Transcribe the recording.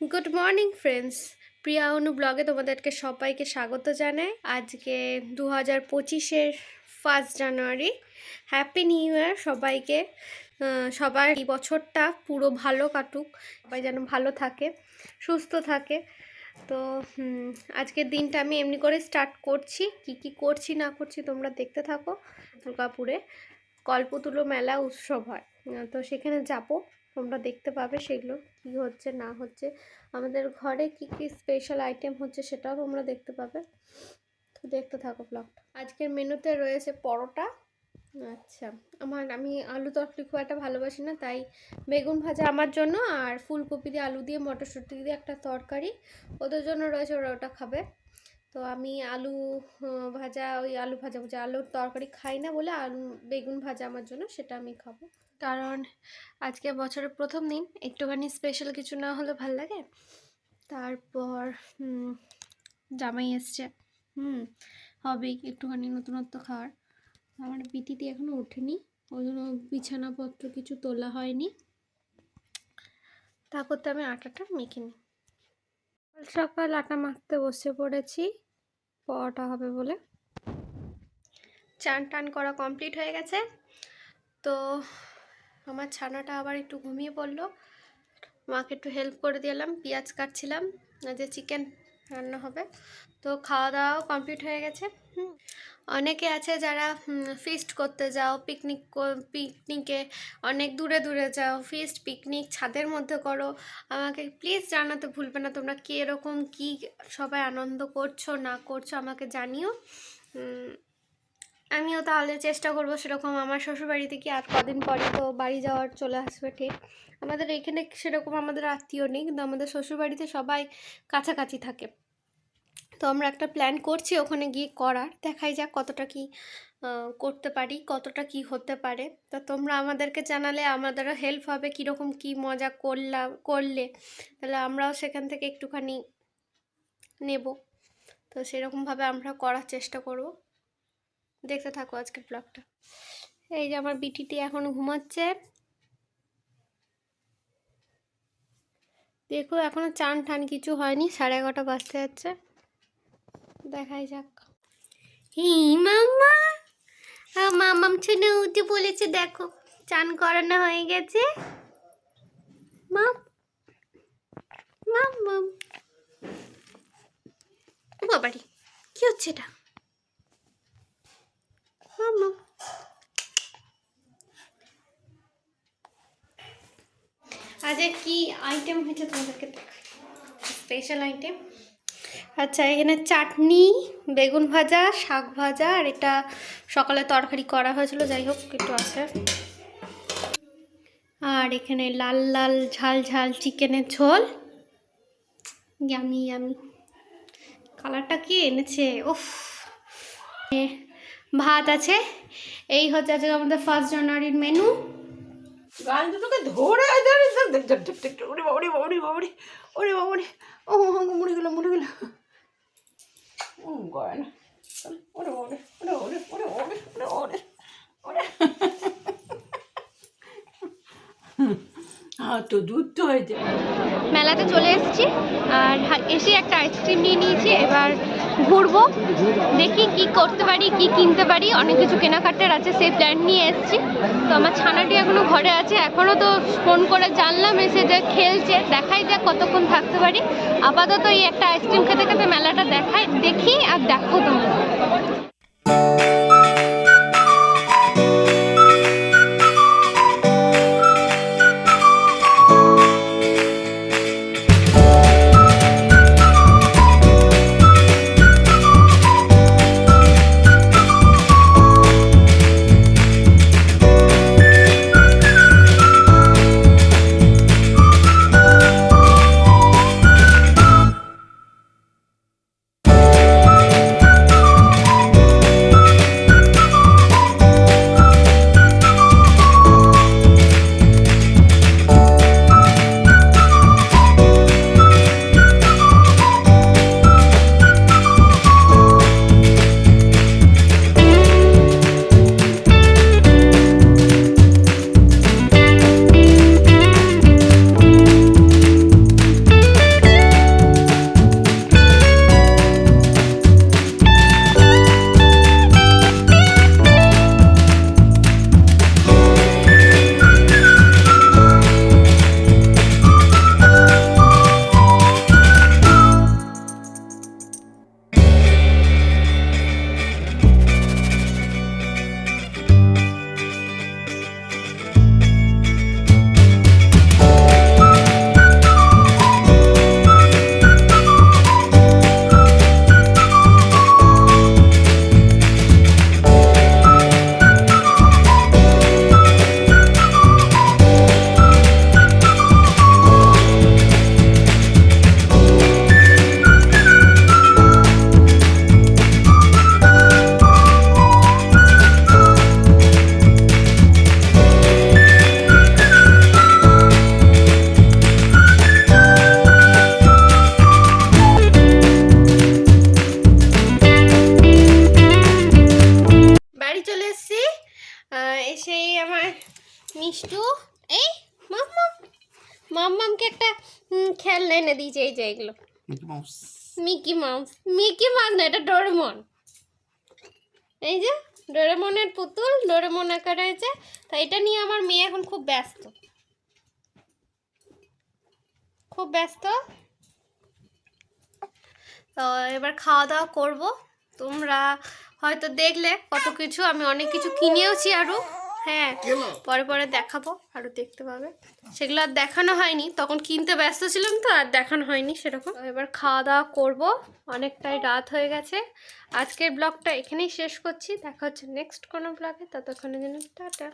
Good morning friends, প্রিয়া অনু ব্লগে তোমাদেরকে সবাইকে স্বাগত জানাই। আজকে 2025-এর 1 জানুয়ারি। হ্যাপি নিউ ইয়ার সবাইকে। সবার এই বছরটা পুরো ভালো কাটুক, সবাই যেন ভালো থাকে, সুস্থ থাকে। তো আজকের দিনটা আমি এমনি করে স্টার্ট করছি। কি করছি না করছি তোমরা দেখতে থাকো। দুর্গাপুরে কল্পতরু মেলা উৎসব হয়, তো সেখানে যাবো, তোমরা দেখতে পাবে সেগুলো কি হচ্ছে না হচ্ছে। আমাদের ঘরে কি স্পেশাল আইটেম হচ্ছে সেটাও তোমরা দেখতে পাবে। তো দেখতে থাকো ব্লগটা। আজকের মেনুতে রয়েছে পরোটা। আচ্ছা, আমি আলু তরকারি খুব একটা ভালোবাসি না, তাই বেগুন ভাজা আমার জন্য, আর ফুলকপি দিয়ে আলু দিয়ে মটরশুঁটি দিয়ে একটা তরকারি ওদের জন্য রয়েছে, ওরা ওটা খাবে। তো আমি আলু ভাজা, আলুর তরকারি খাই না বলে বেগুন ভাজা আমার জন্য, সেটা আমি খাবো। কারণ আজকে বছরের প্রথম দিন, একটুখানি স্পেশাল কিছু না হলে ভাল লাগে। তারপর জামাই এসছে, হবে একটুখানি নতুনত্ব খাওয়ার। আমার বিটিটি এখনো ওঠেনি, ওই জন্য বিছানাপত্র কিছু তোলা হয়নি। তা করতে আমি আটাটা মেখে নিই। সকাল আটা মাখতে বসে পড়েছি পরোটা হবে বলে। চান টান করা কমপ্লিট হয়ে গেছে। তো আমার ছানাটা আবার একটু ঘুমিয়ে পড়লো, মাকে একটু হেল্প করে দিলাম, পেঁয়াজ কাটছিলাম, যে চিকেন রান্না হবে। তো খাওয়া দাওয়াও কমপ্লিট হয়ে গেছে। অনেকে আছে যারা ফিস্ট করতে যাও, পিকনিকে অনেক দূরে দূরে যাও, ফিস্ট পিকনিক ছাদের মধ্যে করো। আমাকে প্লিজ জানাতে ভুলবে না তোমরা কি এরকম কি সবাই আনন্দ করছো না করছো, আমাকে জানিও। আমিও তাহলে চেষ্টা করবো সেরকম। আমার শ্বশুরবাড়ি থেকে আর কদিন পরে তো বাড়ি যাওয়ার চলে আসবে ঠিক। আমাদের এখানে সেরকম আমাদের আত্মীয় নেই, কিন্তু আমাদের শ্বশুরবাড়িতে সবাই কাছাকাছি থাকে। তো আমরা একটা প্ল্যান করছি ওখানে গিয়ে করার, দেখাই যাক কতটা কি করতে পারি, কতটা কি হতে পারে। তো তোমরা আমাদেরকে জানালে আমাদেরও হেল্প হবে, কীরকম কি মজা করলে তাহলে আমরাও সেখান থেকে একটুখানি নেব। তো সেরকমভাবে আমরা করার চেষ্টা করব। দেখতে থাকো আজকের ব্লগটা। এই যে আমার বিটিটি এখন ঘুমাচ্ছে, দেখো এখনো চান টান কিছু হয়নি, 11:30 বাজতে যাচ্ছে। দেখাই যাক। মাম্মা, মামাম ছেলে উঠে বলেছে, দেখো চান করানো হয়ে গেছে। মাম বাবারি, কি হচ্ছে এটা? মাম্মা, আজ কি আইটেম হয়েছে তোমাদেরকে দেখাই, স্পেশাল আইটেম। আচ্ছা, এখানে চাটনি, বেগুন ভাজা, শাক ভাজা, আর এটা সকালে তরকারি করা হয়েছিল, যাই হোক একটু আছে। আর এখানে লাল লাল ঝাল ঝাল চিকেনের ঝোল, ইয়ামি ইয়ামি। কালারটা কি এনেছে, উফ। ভাত আছে। এই হচ্ছে আজকে আমাদের 1 জানুয়ারির মেনু। গান দুটোকে ধরে ওরে বাবারে বাবারে বাবারে, ওরে বাবারে, ও মরে গেল গয় না, ওরে বাবারে ওরে বাবারে ওরে বাবারে ওরে বাবারে ওরে, তো দুধ তো হয়েছে। মেলাতে চলে এসেছি, আর এসে একটা আইসক্রিম নিয়ে নিয়েছি। এবার ঘুরবো, দেখি কি করতে পারি, কি কিনতে পারি। অনেক কিছু কেনাকাটার আছে, সেই প্ল্যান নিয়ে এসেছি। তো আমার ছানাটি এখনো ঘরে আছে, এখনো তো ফোন করে জানলাম এসে যে খেলছে। দেখাই যাক কতক্ষণ থাকতে পারি। আপাতত এই একটা আইসক্রিম খেতে খেতে মেলাটা দেখি আর দেখো তোমরা। মাম্মামকে একটা খেলনা এনে দিয়েছে, এই যে এগুলো Mickey mouse. Mickey mouse, Mickey mouse না, এটা ডোরেমন। এই যে ডোরেমনের পুতুল, ডোরেমন আকার হয়েছে। তাই এটা নিয়ে আমার মেয়ে এখন খুব ব্যস্ত, খুব ব্যস্ত। তো এবার খাওয়া দাওয়া করব। তোমরা হয়তো দেখলে কত কিছু, আমি অনেক কিছু কিনেওছি আরও। হ্যাঁ, পরে পরে দেখাবো, আরও দেখতে পাবে। সেগুলো আর দেখানো হয়নি, তখন কিনতে ব্যস্ত ছিলাম তো, আর দেখানো হয়নি সেরকম। তো এবার খাওয়া দাওয়া করব, অনেকটাই রাত হয়ে গেছে। আজকের ব্লগটা এখানেই শেষ করছি, দেখা হচ্ছে নেক্সট কোনো ব্লগে। ততক্ষণের জন্য টাটা।